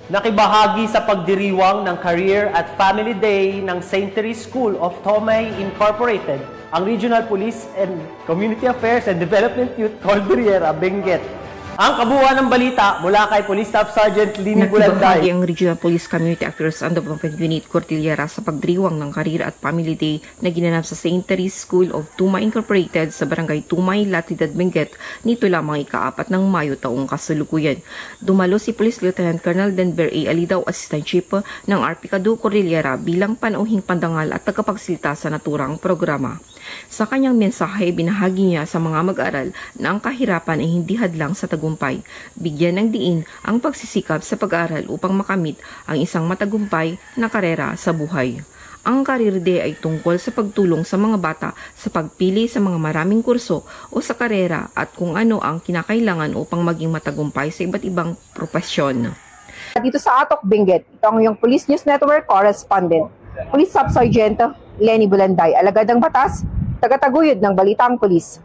nakibahagi sa pagdiriwang ng Career at Family Day ng St. Therese School of Tomay Incorporated, ang Regional Police and Community Affairs and Development Youth Cordillera, Benguet. Ang kabuuan ng balita mula kay Police Staff Sergeant Lini Bulanday. Nagbahagi ang Regional Police Community Affairs and Development Unit Cordillera sa pagdiriwang ng Career at Family Day na ginanap sa St. Therese School of Tomay Incorporated sa Barangay Tumay, Latidad, Benguet nito lamang ika-4 ng Mayo taong kasalukuyan. Dumalo si Police Lieutenant Colonel Denver A. Alidaw, Assistant Chief ng RPCADU Cordillera bilang panauhing pandangal at tagapagsilta sa naturang programa. Sa kanyang mensahe, binahagi niya sa mga mag-aaral na ang kahirapan ay hindi hadlang sa tagumpay. Bigyan ng diin ang pagsisikap sa pag-aaral upang makamit ang isang matagumpay na karera sa buhay. Ang Career Day ay tungkol sa pagtulong sa mga bata sa pagpili sa mga maraming kurso o sa karera at kung ano ang kinakailangan upang maging matagumpay sa iba't ibang propesyon. Dito sa Atok, Benguet, ito ang iyong Police News Network correspondent, Police Staff Sergeant Leni Bulanday, alagad ng batas, tagataguyod ng Balitang Pulis.